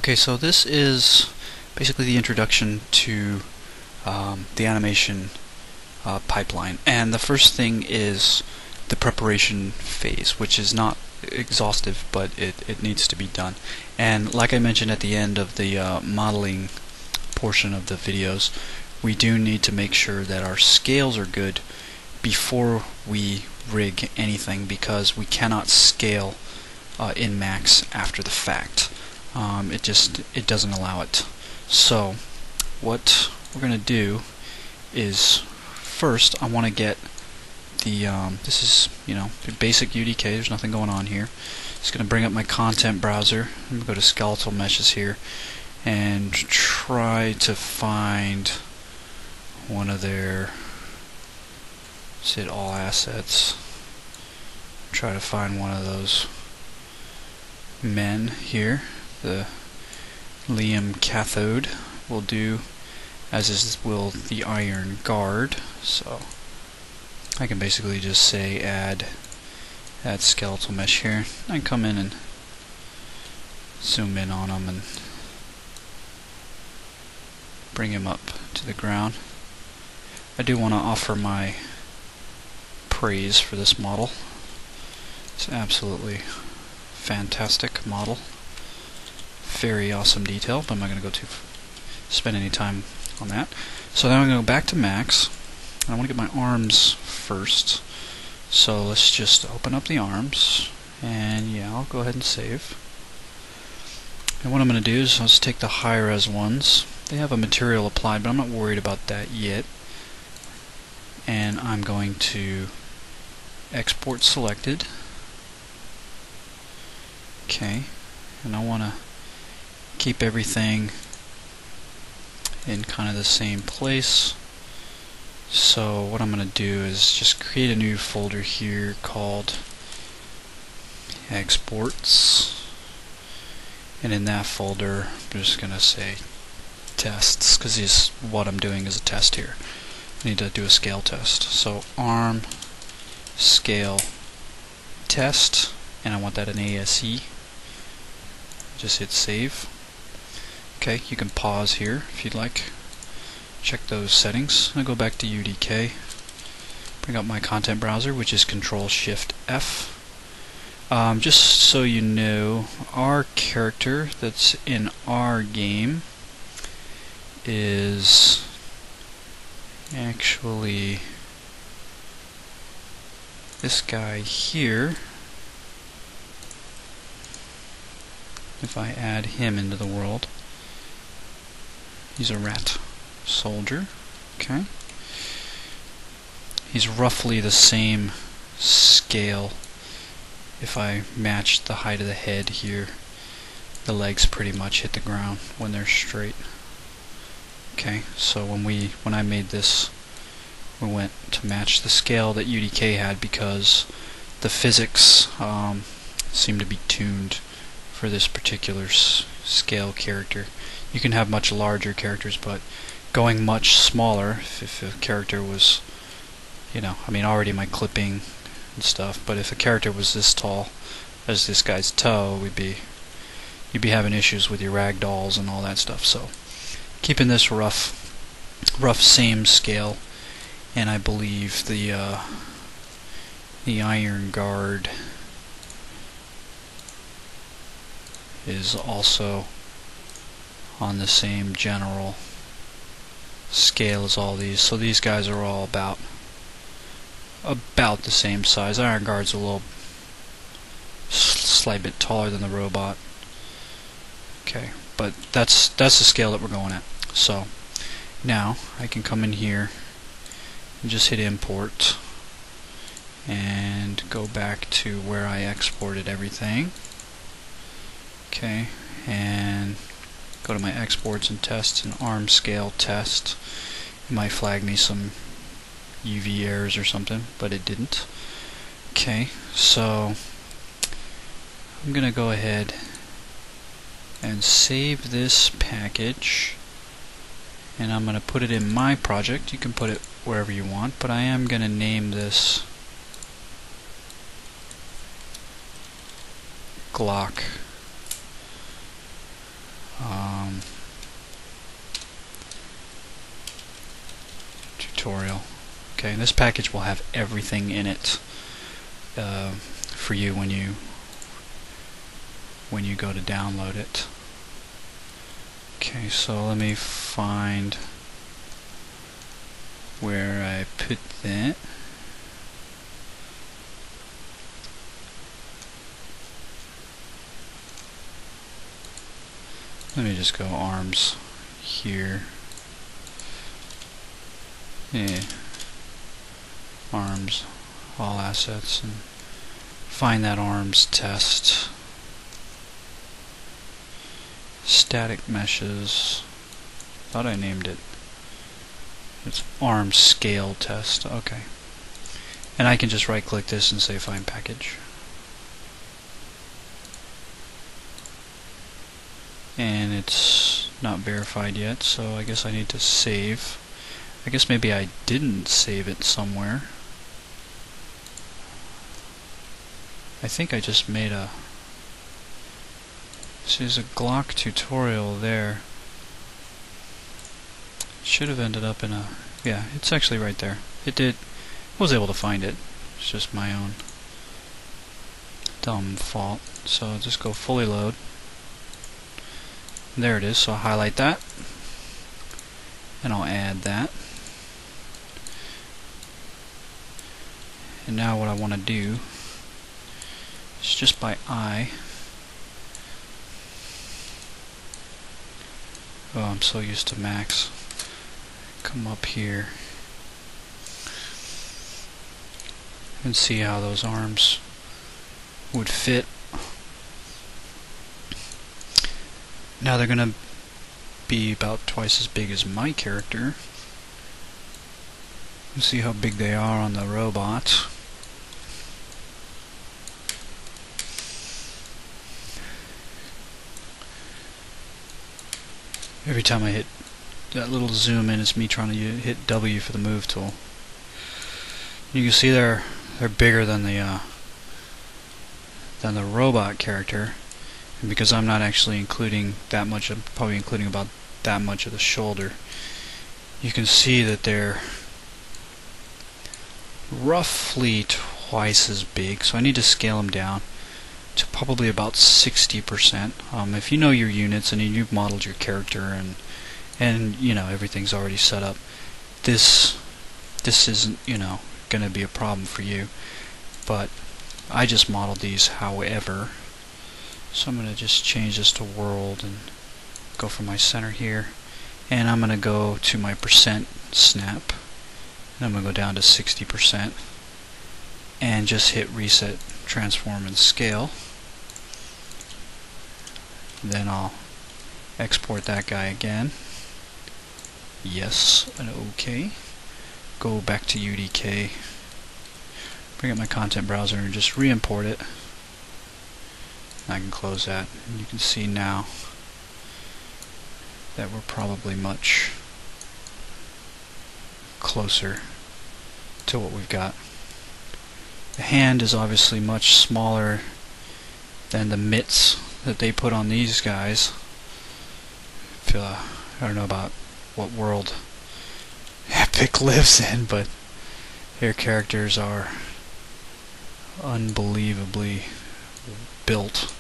Okay, so this is basically the introduction to the animation pipeline, and the first thing is the preparation phase, which is not exhaustive, but it needs to be done. And like I mentioned at the end of the modeling portion of the videos, we do need to make sure that our scales are good before we rig anything, because we cannot scale in Max after the fact. It doesn't allow it. So what we're going to do is, first I want to get the this is the basic UDK. There's nothing going on here. Just going to bring up my content browser. I'm going to go to Skeletal Meshes here and try to find one of their, let's hit all assets, try to find one of those men here. The Liam cathode will do, as will the iron guard. So I can basically just say add skeletal mesh here. I can come in and zoom in on him and bring him up to the ground. I do want to offer my praise for this model. It's an absolutely fantastic model. Very awesome detail, but I'm not going to go spend any time on that. So now I'm going to go back to Max. I want to get my arms first. So let's just open up the arms, and yeah, I'll go ahead and save. And what I'm going to do is I'll just take the high-res ones. They have a material applied, but I'm not worried about that yet. And I'm going to export selected. Okay, and I want to keep everything in kind of the same place. So what I'm going to do is just create a new folder here called exports, and in that folder I'm just going to say tests, because what I'm doing is a test here. I need to do a scale test. So arm scale test, and I want that in ASE. Just hit save. Okay, you can pause here if you'd like. Check those settings. I'll go back to UDK. Bring up my content browser, which is Control-Shift-F. Just so you know, our character that's in our game is actually this guy here. If I add him into the world, he's a rat soldier. Okay. He's roughly the same scale. If I match the height of the head here, the legs pretty much hit the ground when they're straight. Okay, so when I made this, we went to match the scale that UDK had, because the physics seem to be tuned for this particular scale character. You can have much larger characters, but going much smaller, if a character was, already my clipping and stuff, but if a character was this tall as this guy's toe, you'd be having issues with your ragdolls and all that stuff. So keeping this rough same scale, and I believe the iron guard is also on the same general scale as all these. So these guys are all about the same size. Iron Guard's a little slight bit taller than the robot. Okay, but that's the scale that we're going at. So now I can come in here and just hit import and go back to where I exported everything. Okay, and go to my exports and tests and arm scale test. It might flag me some UV errors or something, but it didn't. Okay, so I'm gonna go ahead and save this package, and I'm gonna put it in my project. You can put it wherever you want, but I am gonna name this Glock tutorial. Okay, this package will have everything in it for you when you go to download it. Okay, so let me find where I put that. Let me just go arms here. Yeah. Arms, all assets, and find that arms test. Static meshes. Thought I named it. It's arms scale test. Okay. And I can just right click this and say find package. And it's not verified yet, so I guess I need to save. I guess maybe I didn't save it somewhere. I think I just made a... So there's a Glock tutorial there. Should have ended up in a... Yeah, it's actually right there. It did. I was able to find it. It's just my own dumb fault. So just go fully load. There it is, so I'll highlight that. And I'll add that. And now what I want to do is just by eye. Oh, I'm so used to Max. Come up here and see how those arms would fit. Now they're gonna be about twice as big as my character. Let's see how big they are on the robot. Every time I hit that little zoom in, it's me trying to hit W for the move tool. You can see they're bigger than the robot character, and because I'm not actually including that much, I'm probably including about that much of the shoulder. You can see that they're roughly twice as big, so I need to scale them down to probably about 60%. If you know your units and you've modeled your character and you know everything's already set up, this isn't, you know, going to be a problem for you. But I just modeled these however, so I'm going to just change this to world and go for my center here, and I'm going to go to my percent snap, and I'm going to go down to 60% and just hit reset, transform, and scale. Then I'll export that guy again. Yes, and OK. Go back to UDK, bring up my content browser and just re-import it. And I can close that, and you can see now that we're probably much closer to what we've got. The hand is obviously much smaller than the mitts that they put on these guys. I don't know about what world Epic lives in, but their characters are unbelievably built,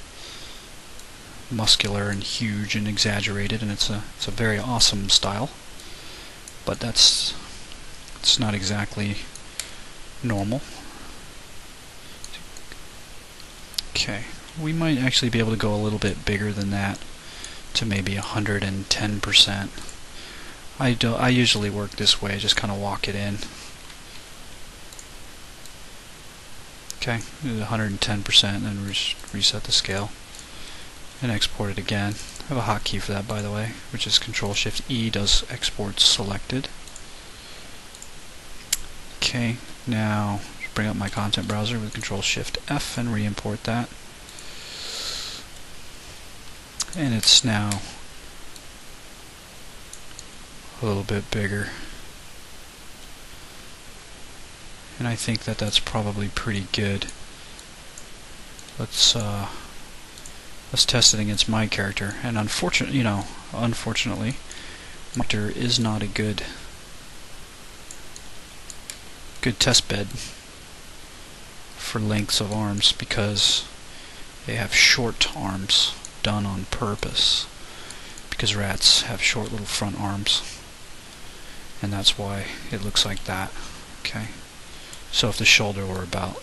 muscular and huge and exaggerated, and it's a very awesome style. But it's not exactly normal. Okay, we might actually be able to go a little bit bigger than that, to maybe 110%. I usually work this way, just kind of walk it in. Okay, 110%, and then reset the scale and export it again. I have a hotkey for that, by the way, which is Control-Shift-E, does export selected. Okay, now bring up my content browser with Control-Shift-F and re-import that. And it's now a little bit bigger. And I think that that's probably pretty good. Let's let's test it against my character. And unfortunately, my character is not a good test bed for lengths of arms because they have short arms done on purpose, because rats have short little front arms, and that's why it looks like that. Okay, so if the shoulder were about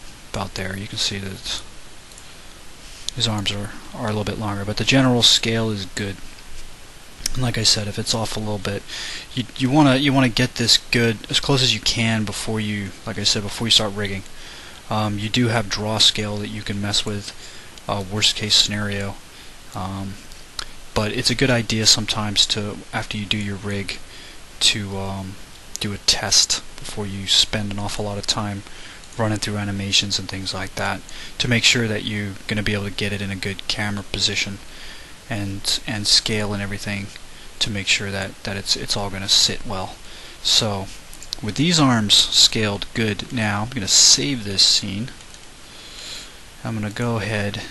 there, you can see that his arms are a little bit longer, but the general scale is good. And like I said, if it's off a little bit, you wanna get this good as close as you can before you, like I said, before you start rigging. You do have draw scale that you can mess with, worst case scenario, but it's a good idea sometimes to, after you do your rig, to do a test before you spend an awful lot of time running through animations and things like that, to make sure that you're going to be able to get it in a good camera position and scale and everything, to make sure that it's all going to sit well. So with these arms scaled good, now I'm going to save this scene. I'm going to go ahead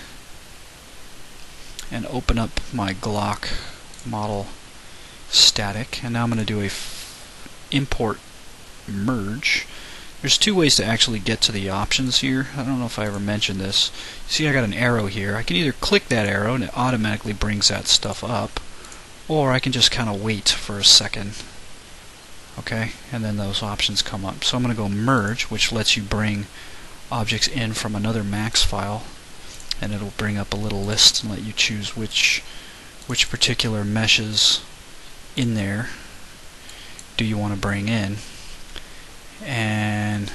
and open up my Glock model static, and now I'm going to do a import merge. There's two ways to actually get to the options here. I don't know if I ever mentioned this. See, I got an arrow here. I can either click that arrow and it automatically brings that stuff up, or I can just kind of wait for a second. Okay, and then those options come up. So I'm going to go merge, which lets you bring objects in from another max file, and it'll bring up a little list and let you choose which particular meshes in there do you want to bring in. And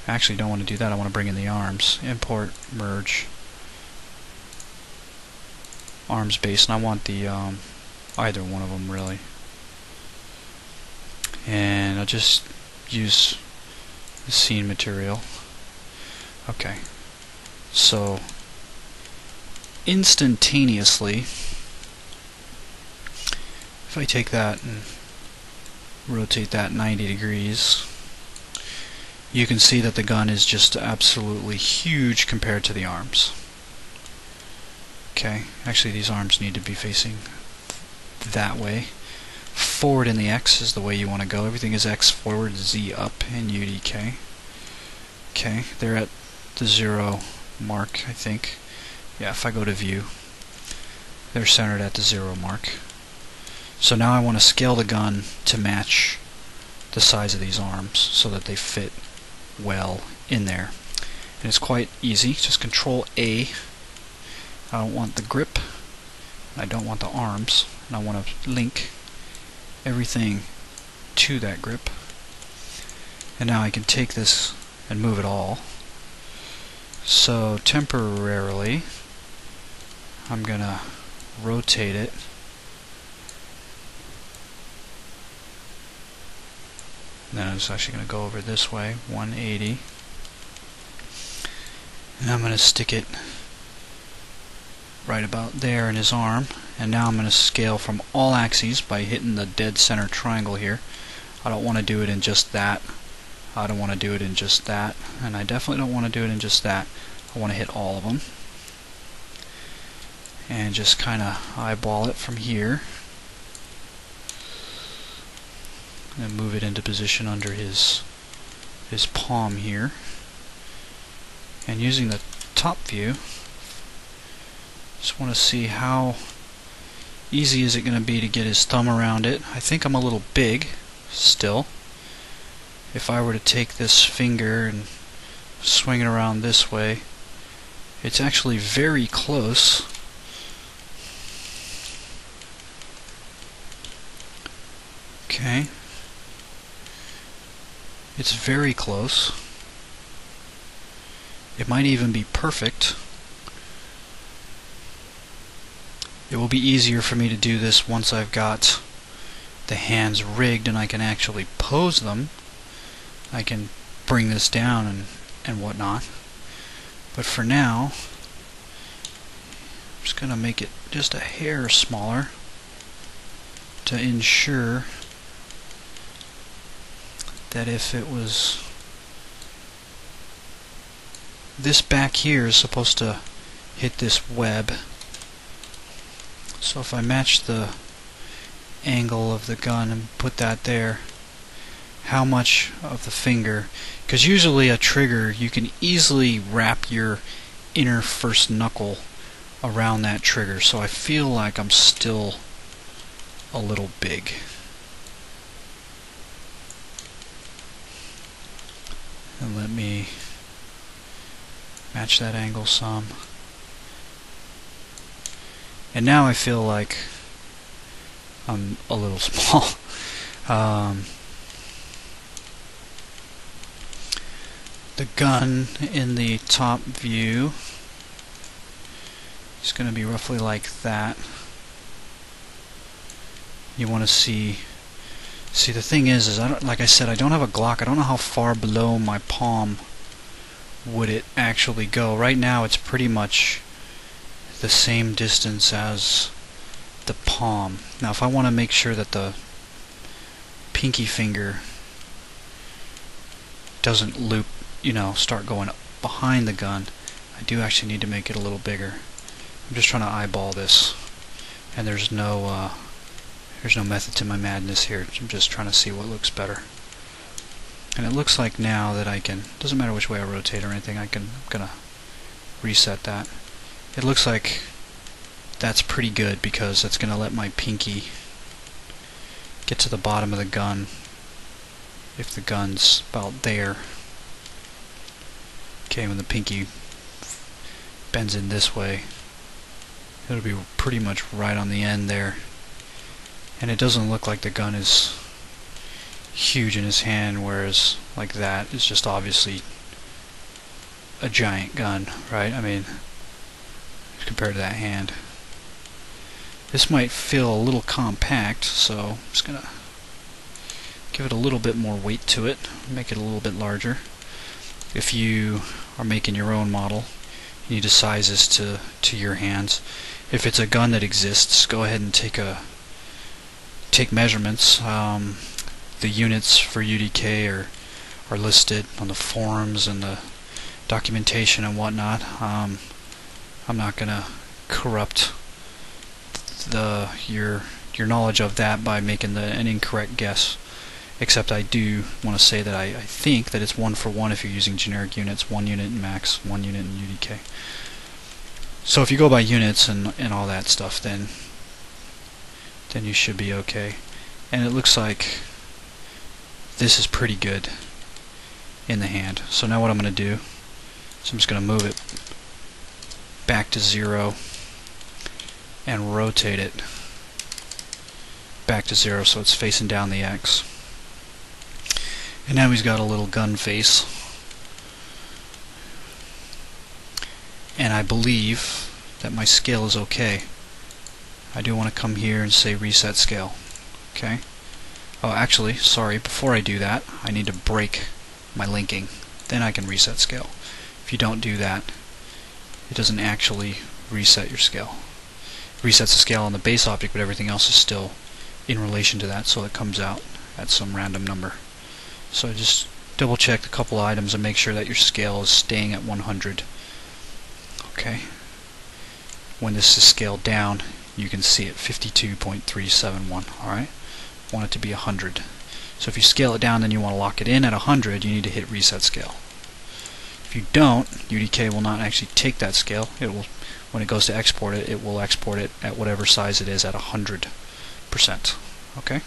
I actually don't want to do that. I want to bring in the arms. Import merge arms base, and I want the either one of them really. And I'll just use the scene material. Okay, so instantaneously, if I take that and rotate that 90 degrees, you can see that the gun is just absolutely huge compared to the arms. Okay, actually these arms need to be facing that way. Forward in the X is the way you want to go. Everything is X forward, Z up in UDK. Okay, they're at the 0 mark, I think. Yeah, if I go to view, they're centered at the 0 mark. So now I want to scale the gun to match the size of these arms so that they fit well in there. And it's quite easy. Just Control A. I don't want the grip, I don't want the arms, and I want to link everything to that grip. And now I can take this and move it all. So temporarily I'm gonna rotate it and then I'm just actually going to go over this way, 180, and I'm going to stick it right about there in his arm. And now I'm going to scale from all axes by hitting the dead center triangle here. I don't want to do it in just that, I don't want to do it in just that, and I definitely don't want to do it in just that. I want to hit all of them and just kind of eyeball it from here and move it into position under his palm here. And using the top view, just want to see how easy is it going to be to get his thumb around it. I think I'm a little big still. If I were to take this finger and swing it around this way, it's actually very close. Okay. It's very close. It might even be perfect. It will be easier for me to do this once I've got the hands rigged and I can actually pose them. I can bring this down and whatnot. But for now, I'm just going to make it just a hair smaller to ensure that if it was this back here is supposed to hit this web. So if I match the angle of the gun and put that there, how much of the finger, because usually a trigger you can easily wrap your inner first knuckle around that trigger, so I feel like I'm still a little big. And let me match that angle some. And now I feel like I'm a little small. The gun in the top view is going to be roughly like that. You want to see the thing is I don't, like I said, I don't have a Glock. I don't know how far below my palm would it actually go. Right now it's pretty much the same distance as the palm. Now if I want to make sure that the pinky finger doesn't loop, start going up behind the gun, I do actually need to make it a little bigger. I'm just trying to eyeball this, and there's no method to my madness here. I'm just trying to see what looks better. And it looks like now that I can, doesn't matter which way I rotate or anything, I'm gonna reset that. It looks like that's pretty good because that's gonna let my pinky get to the bottom of the gun if the gun's about there. Okay, when the pinky bends in this way, it'll be pretty much right on the end there. And it doesn't look like the gun is huge in his hand, whereas like that is just obviously a giant gun, right? I mean, compared to that hand. This might feel a little compact, so I'm just gonna give it a little bit more weight to it, make it a little bit larger. If you are making your own model, you need to size this to your hands. If it's a gun that exists, go ahead and take measurements. The units for UDK are listed on the forums and the documentation and whatnot. I'm not gonna corrupt your knowledge of that by making an incorrect guess. Except I do want to say that I think that it's 1 for 1 if you're using generic units, 1 unit in max, 1 unit in UDK. So if you go by units and all that stuff, then you should be okay. And it looks like this is pretty good in the hand. So now what I'm going to do is I'm just going to move it back to 0 and rotate it back to 0 so it's facing down the X. And now he's got a little gun face. And I believe that my scale is okay. I do want to come here and say reset scale. Okay. Oh, actually, sorry, before I do that, I need to break my linking. Then I can reset scale. If you don't do that, it doesn't actually reset your scale. It resets the scale on the base object, but everything else is still in relation to that, so it comes out at some random number. So just double check a couple items and make sure that your scale is staying at 100. Okay. When this is scaled down, you can see it 52.371. Alright? Want it to be 100. So if you scale it down and you want to lock it in at 100, you need to hit reset scale. If you don't, UDK will not actually take that scale. It will, when it goes to export it, it will export it at whatever size it is at 100%. Okay?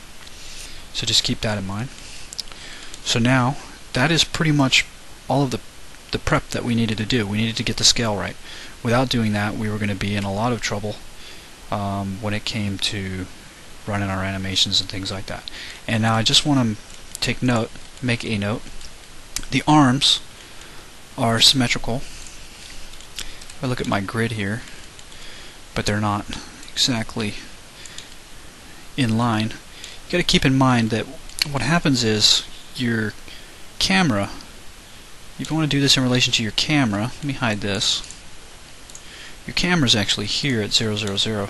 So just keep that in mind. So now, that is pretty much all of the prep that we needed to do. We needed to get the scale right. Without doing that, we were going to be in a lot of trouble when it came to running our animations and things like that. And now I just want to make a note. The arms are symmetrical. I look at my grid here, but they're not exactly in line. You got to keep in mind that what happens is your camera, if you want to do this in relation to your camera, let me hide this. Your camera is actually here at 000,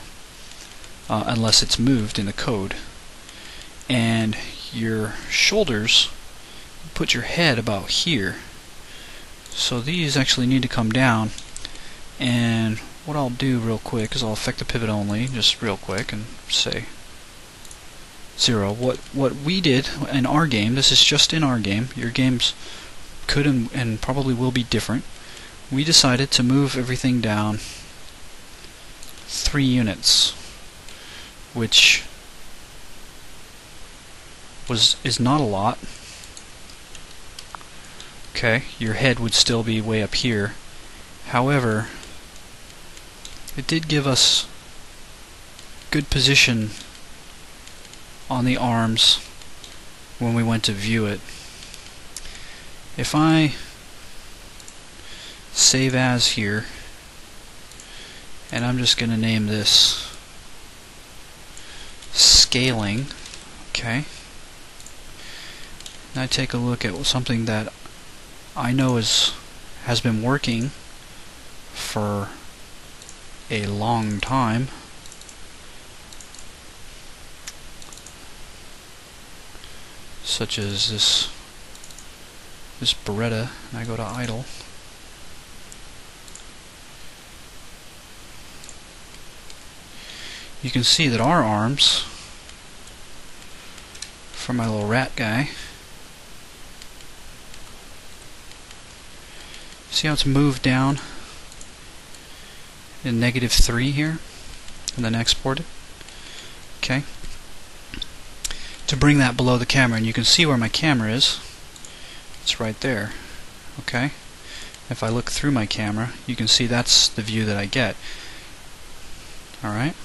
unless it's moved in the code. And your shoulders, put your head about here. So these actually need to come down, and what I'll do real quick is I'll affect the pivot only, just real quick, and say 0. What we did in our game, this is just in our game, your games could and probably will be different. We decided to move everything down 3 units, which is not a lot. Okay, your head would still be way up here. However, it did give us good position on the arms when we went to view it. If I save as here, and I'm just going to name this scaling, okay, and I take a look at something that I know has been working for a long time. Such as this Beretta, and I go to idle. You can see that our arms, for my little rat guy, see how it's moved down in -3 here, and then exported. Okay. To bring that below the camera, and you can see where my camera is. It's right there. Okay. If I look through my camera, you can see that's the view that I get. Alright.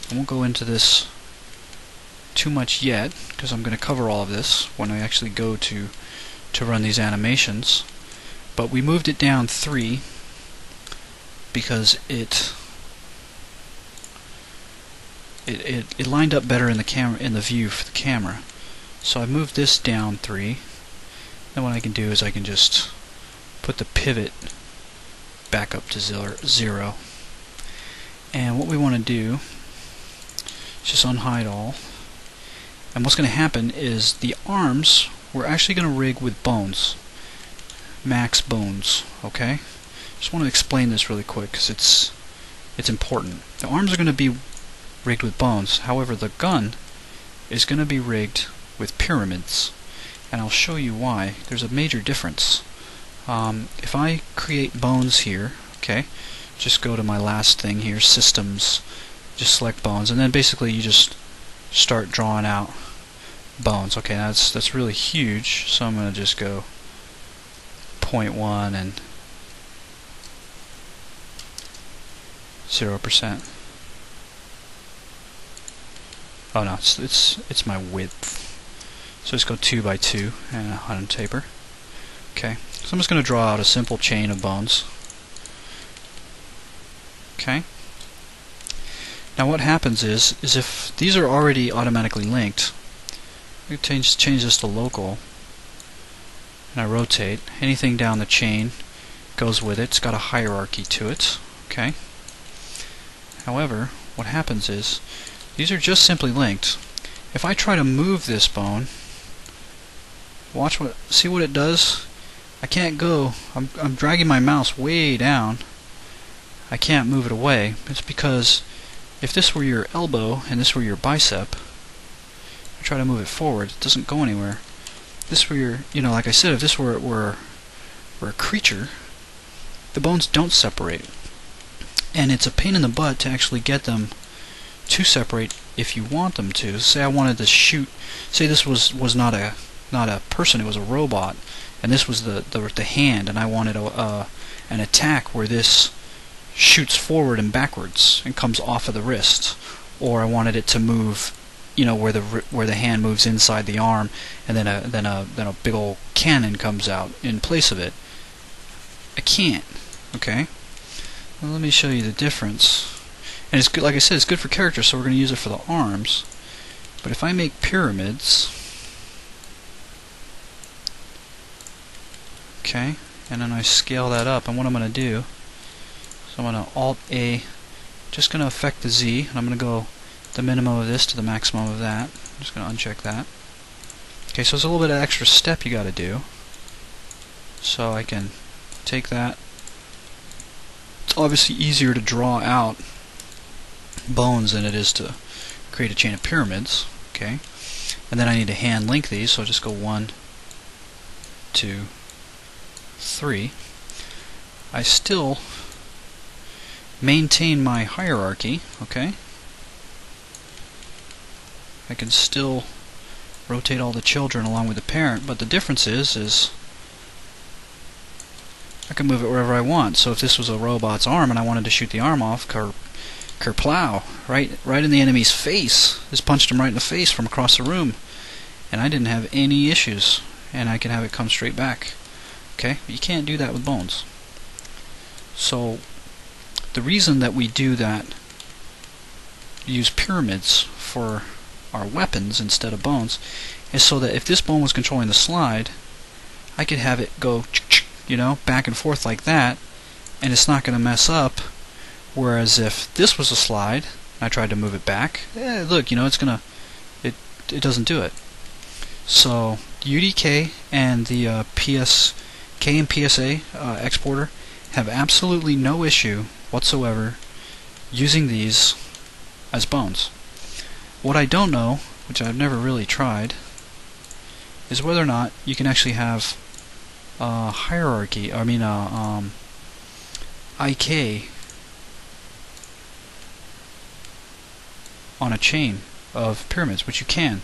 I won't go into this too much yet, because I'm going to cover all of this when I actually go to run these animations. But we moved it down 3 because it lined up better in the camera, in the view for the camera. So I moved this down 3. Then what I can do is I can just put the pivot back up to 0. And what we want to do is just unhide all. And what's going to happen is the arms we're actually going to rig with bones. Max bones, okay? Just want to explain this really quick because it's important. The arms are going to be rigged with bones. However, the gun is going to be rigged with pyramids, and I'll show you why. There's a major difference. If I create bones here, okay, just go to my last thing here, systems, just select bones, and then basically you just start drawing out bones. Okay, that's really huge, so I'm going to just go 0.1 and 0%. Oh no, it's my width. So let's go 2 by 2 and untaper. Okay, so I'm just going to draw out a simple chain of bones. Okay. Now what happens is if these are already automatically linked, I change this to local, and I rotate. Anything down the chain goes with it. It's got a hierarchy to it. Okay. However, what happens is these are just simply linked. If I try to move this bone, see what it does? I can't go. I'm dragging my mouse way down. I can't move it away. It's because if this were your elbow and this were your bicep, I try to move it forward, it doesn't go anywhere. If this were your, like I said, if this were a creature, the bones don't separate. And it's a pain in the butt to actually get them to separate if you want them to. Say I wanted to shoot, say this was not a person, it was a robot, and this was the hand, and I wanted an attack where this shoots forward and backwards and comes off of the wrist, or I wanted it to move, where the hand moves inside the arm, and then a big old cannon comes out in place of it. I can't. Okay. Well, let me show you the difference. And it's good, like I said, it's good for characters, so we're going to use it for the arms. But if I make pyramids, okay, and then I scale that up, and what I'm going to do, so I'm going to Alt-A, just going to affect the Z, and I'm going to go the minimum of this to the maximum of that. I'm just going to uncheck that. Okay, so it's a little bit of extra step you got to do. So I can take that it's obviously easier to draw out bones than it is to create a chain of pyramids. Okay, and then I need to hand link these, so I'll just go 1, 2, 3. I still maintain my hierarchy. Okay, I can still rotate all the children along with the parent, but the difference is I can move it wherever I want. So if this was a robot's arm and I wanted to shoot the arm off, kerplow, right in the enemy's face. Just punched him right in the face from across the room, and I didn't have any issues, and I can have it come straight back. Okay, but you can't do that with bones. So the reason that we do that, use pyramids for our weapons instead of bones, is so that if this bone was controlling the slide, I could have it go, you know, back and forth like that, and it's not going to mess up. Whereas if this was a slide, and I tried to move it back, look, you know, it's gonna, it doesn't do it. So UDK and the PSK and PSA exporter have absolutely no issue whatsoever using these as bones. What I don't know, which I've never really tried, is whether or not you can actually have hierarchy, IK on a chain of pyramids, which you can.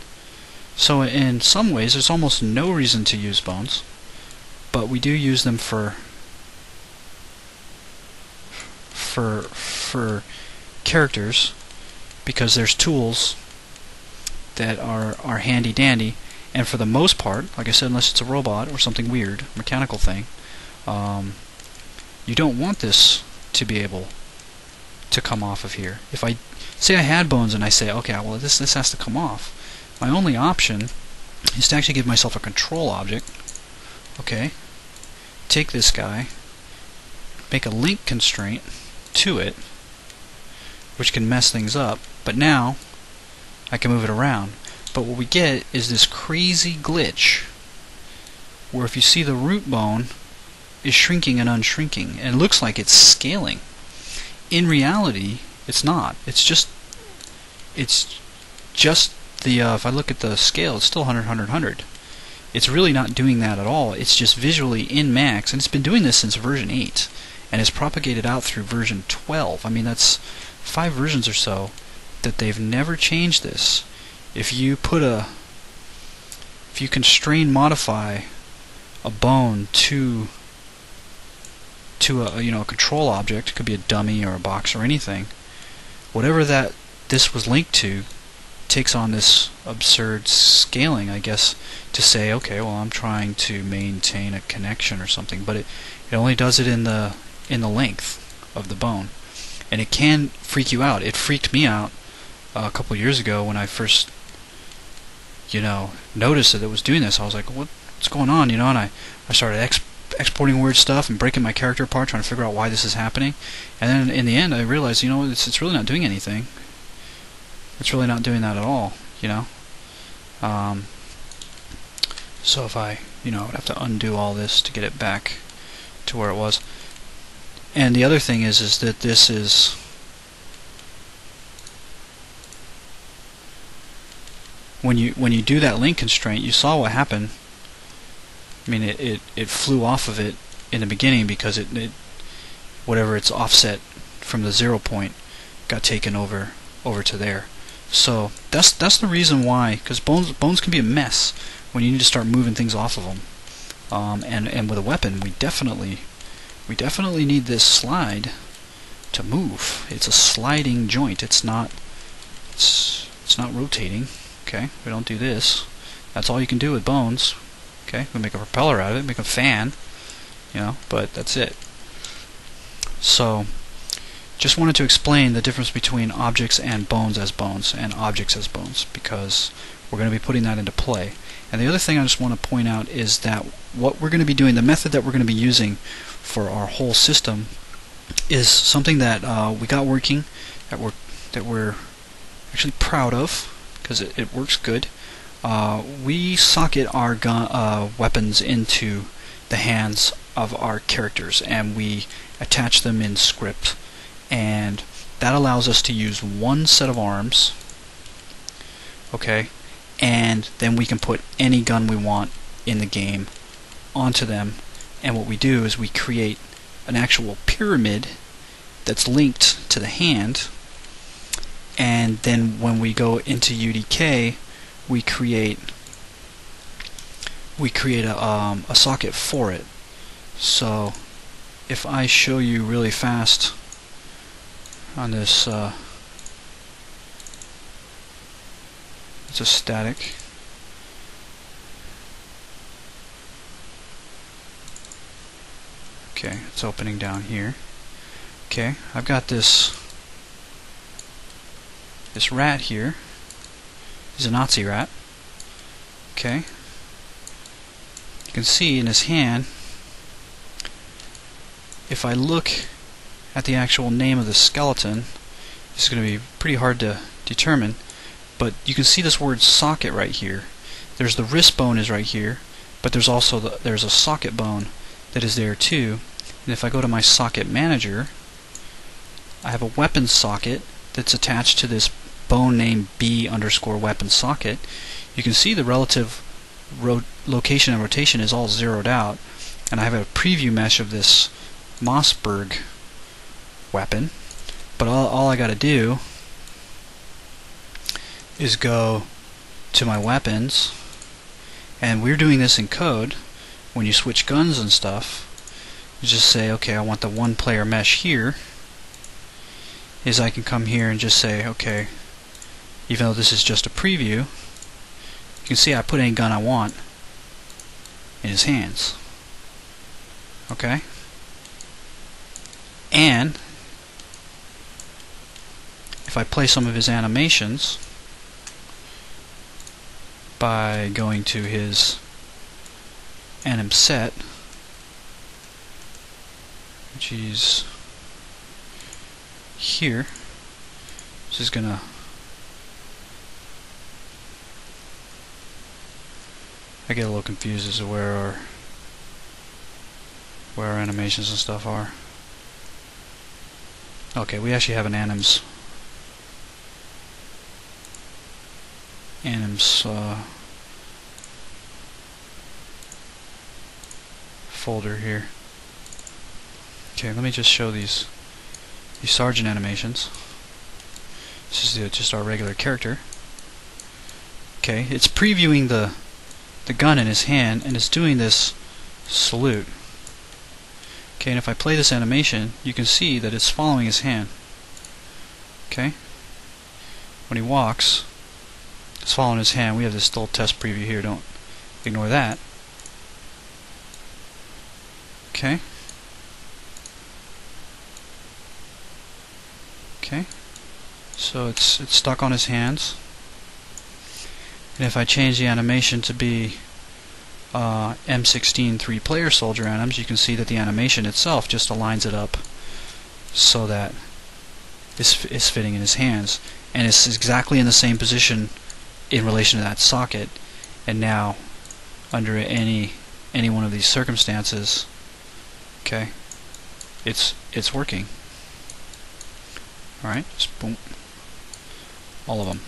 So in some ways there's almost no reason to use bones, but we do use them for characters, because there's tools that are handy dandy, and for the most part, like I said, unless it's a robot or something weird, mechanical thing, you don't want this to be able to come off of here. If I say I had bones and I say, okay, well this has to come off, my only option is to actually give myself a control object. Okay, take this guy, make a link constraint to it, which can mess things up, but now I can move it around. But what we get is this crazy glitch where if you see the root bone is shrinking and unshrinking, and it looks like it's scaling. In reality, it's not. It's just the if I look at the scale, it's still 100, 100, 100. It's really not doing that at all. It's just visually in max, and it's been doing this since version 8, and it's propagated out through version 12. I mean, that's 5 versions or so that they've never changed this. If you constrain modify a bone to a control object, it could be a dummy or a box or anything, whatever that this was linked to takes on this absurd scaling, I guess, to say, okay, well, I'm trying to maintain a connection or something, but it only does it in the length of the bone, and it can freak you out. It freaked me out a couple years ago when I first noticed that it was doing this. I was like, what's going on, and I started exporting weird stuff and breaking my character apart, trying to figure out why this is happening. And then in the end I realized, it's really not doing anything. It's really not doing that at all, so if I would have to undo all this to get it back to where it was. And the other thing is that this is when you do that link constraint, you saw what happened. I mean, it flew off of it in the beginning because it whatever its offset from the 0 point got taken over to there. So that's the reason why, because bones can be a mess when you need to start moving things off of them. And with a weapon, we definitely need this slide to move. It's a sliding joint. It's not rotating. Okay, we don't do this. That's all you can do with bones. Okay, we make a propeller out of it, make a fan, but that's it. So, just wanted to explain the difference between objects and bones as bones, and objects as bones, because we're going to be putting that into play. And the other thing I just want to point out is that what we're going to be doing, the method that we're going to be using for our whole system, is something that we got working, that we're actually proud of, because it works good. We socket our weapons into the hands of our characters, and we attach them in script, and that allows us to use one set of arms, okay, and then we can put any gun we want in the game onto them. And what we do is we create an actual pyramid that's linked to the hand, and then when we go into UDK we create a socket for it. So if I show you really fast on this, it's a static. Okay, it's opening down here. Okay, I've got this rat here. He's a Nazi rat. Okay. You can see in his hand, if I look at the actual name of the skeleton, it's going to be pretty hard to determine, but you can see this word socket right here. There's the wrist bone is right here, but there's also there's a socket bone that is there too. And if I go to my socket manager, I have a weapon socket that's attached to this bone named B_weapon socket. You can see the relative location and rotation is all zeroed out, and I have a preview mesh of this Mossberg weapon. But all I got to do is go to my weapons, and we're doing this in code. When you switch guns and stuff, you just say, okay, I want the one player mesh here. Is I can come here and just say, okay, even though this is just a preview, you can see I put any gun I want in his hands. Okay? And if I play some of his animations by going to his anim set, which is here, this is gonna I get a little confused as to where our animations and stuff are. Okay, we actually have an anims folder here. Okay, let me just show these sergeant animations. This is just our regular character. Okay, it's previewing the gun in his hand, and it's doing this salute. Okay, and if I play this animation, you can see that it's following his hand. Okay? When he walks, it's following his hand. We have this little test preview here, don't ignore that. Okay? Okay? So it's stuck on his hands. And if I change the animation to be M16 3-player soldier anims, you can see that the animation itself just aligns it up so that it's fitting in his hands, and it's exactly in the same position in relation to that socket. And now, under any one of these circumstances, okay, it's working. All right, just boom, all of them.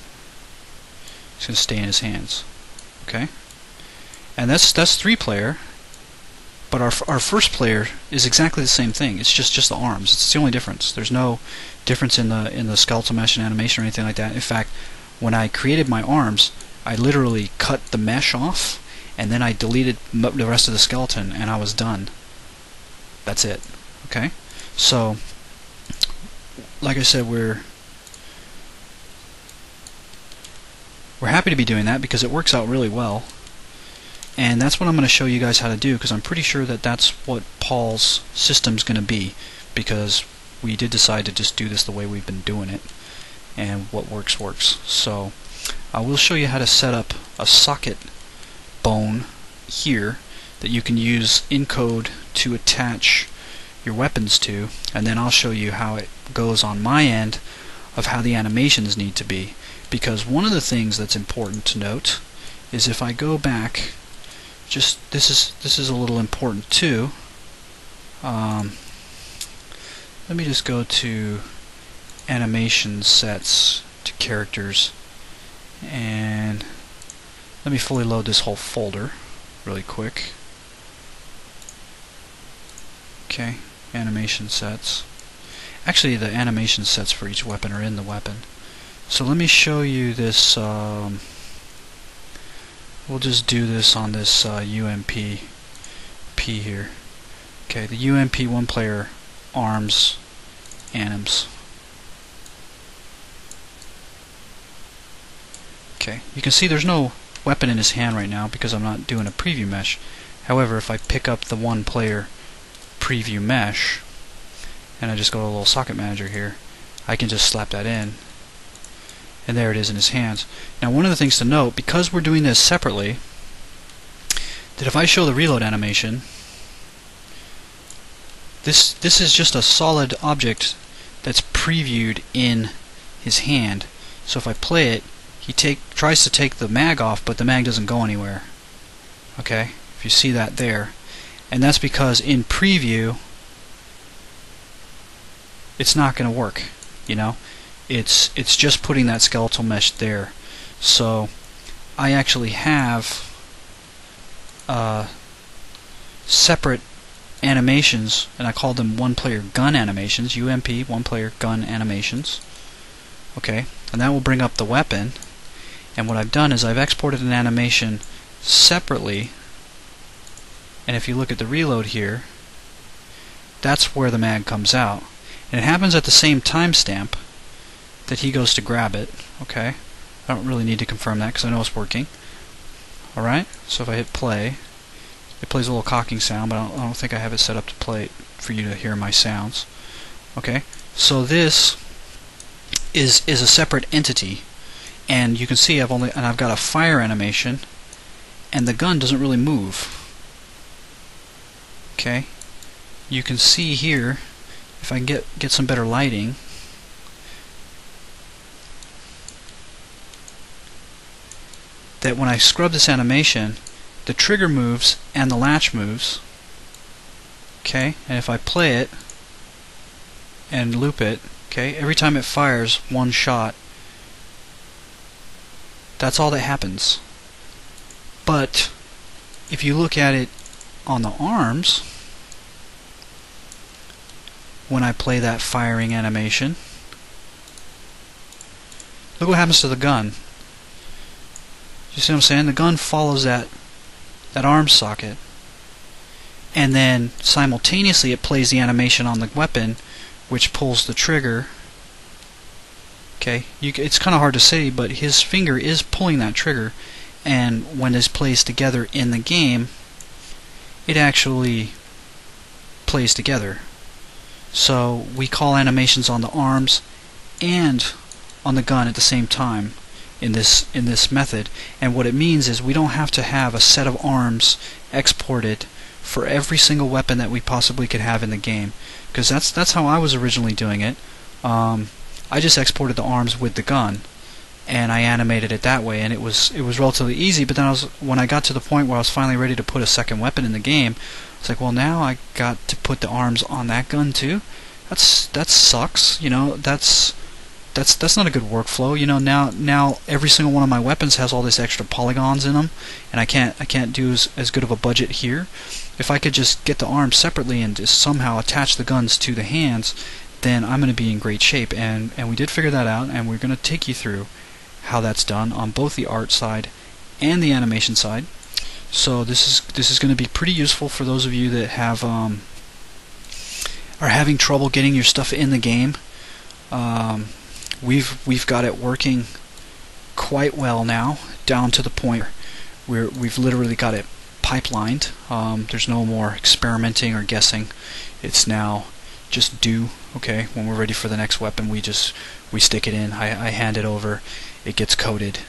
It's going to stay in his hands. Okay, and that's 3-player. But our first player is exactly the same thing. It's just the arms. It's the only difference. There's no difference in the skeletal mesh and animation or anything like that. In fact, when I created my arms, I literally cut the mesh off, and then I deleted the rest of the skeleton, and I was done. That's it. Okay. So, like I said, we're happy to be doing that because it works out really well. And that's what I'm going to show you guys how to do, because I'm pretty sure that that's what Paul's system's going to be, because we did decide to just do this the way we've been doing it, and what works works. So I will show you how to set up a socket bone here that you can use in code to attach your weapons to, and then I'll show you how it goes on my end of how the animations need to be. Because one of the things that's important to note is if I go back, just this is a little important too. let me just go to animation sets to characters, and let me fully load this whole folder really quick. Okay, animation sets. Actually, the animation sets for each weapon are in the weapon. So let me show you this. We'll just do this on this UMP P here. Okay, the UMP one player arms anims. Okay, you can see there's no weapon in his hand right now because I'm not doing a preview mesh. However, if I pick up the one player preview mesh and I just go to a little socket manager here, I can just slap that in, and there it is in his hands. Now, one of the things to note, because we're doing this separately, that if I show the reload animation, this is just a solid object that's previewed in his hand. So if I play it, he tries to take the mag off, but the mag doesn't go anywhere. Okay, if you see that there, and that's because in preview it's not going to work. You know, it's just putting that skeletal mesh there. So I actually have separate animations, and I call them one-player gun animations, UMP, one-player gun animations. Okay, and that will bring up the weapon. And what I've done is I've exported an animation separately, and if you look at the reload here, that's where the mag comes out. And it happens at the same timestamp that he goes to grab it. Okay, I don't really need to confirm that because I know it's working. Alright, so if I hit play, it plays a little cocking sound, but I don't think I have it set up to play for you to hear my sounds. Okay, so this is a separate entity, and you can see I've got a fire animation, and the gun doesn't really move. Okay, you can see here, if I can get some better lighting, that when I scrub this animation, the trigger moves and the latch moves. Okay, and if I play it and loop it, okay, every time it fires one shot, that's all that happens. But if you look at it on the arms, when I play that firing animation, look what happens to the gun. You see what I'm saying? The gun follows that arm socket, and then simultaneously it plays the animation on the weapon, which pulls the trigger. Okay, it's kind of hard to say, but his finger is pulling that trigger, and when this plays together in the game, it actually plays together. So we call animations on the arms and on the gun at the same time in this method, and what it means is we don't have to have a set of arms exported for every single weapon that we possibly could have in the game, because that's how I was originally doing it. I just exported the arms with the gun, and I animated it that way, and it was relatively easy. But then when I got to the point where I was finally ready to put a second weapon in the game, it's like, well, now I got to put the arms on that gun too. That sucks. You know, that's not a good workflow. You know, now every single one of my weapons has all this extra polygons in them, and I can't do as good of a budget here. If I could just get the arms separately and just somehow attach the guns to the hands, then I'm going to be in great shape. And we did figure that out, and we're going to take you through how that's done on both the art side and the animation side. So this is going to be pretty useful for those of you that have are having trouble getting your stuff in the game. We've got it working quite well now, down to the point where we've literally got it pipelined. There's no more experimenting or guessing. It's now just do. Okay, when we're ready for the next weapon, we stick it in. I hand it over. It gets coded,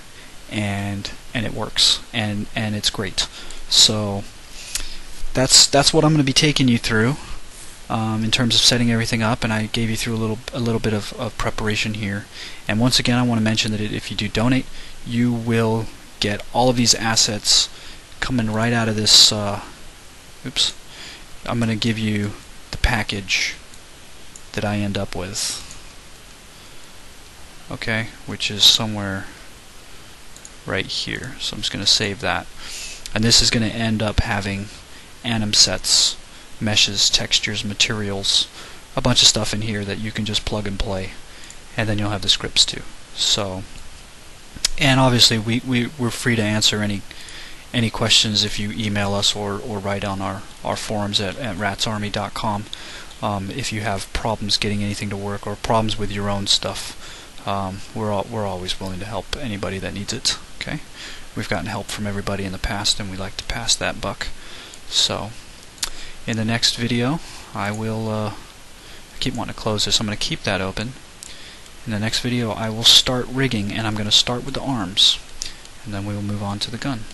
and it works, and it's great. So that's what I'm going to be taking you through. In terms of setting everything up, and I gave you through a little bit of preparation here. And once again, I want to mention that if you do donate, you will get all of these assets coming right out of this. Oops, I'm going to give you package that I end up with, okay, which is somewhere right here. So I'm just going to save that, and this is going to end up having anim sets, meshes, textures, materials, a bunch of stuff in here that you can just plug and play, and then you'll have the scripts too. So, and obviously we're free to answer any questions if you email us or write on our forums at ratsarmy.com. If you have problems getting anything to work or problems with your own stuff, we're always willing to help anybody that needs it. Okay, we've gotten help from everybody in the past, and we like to pass that buck. So, in the next video, I will. I keep wanting to close this. I'm going to keep that open. In the next video, I will start rigging, and I'm going to start with the arms, and then we will move on to the gun.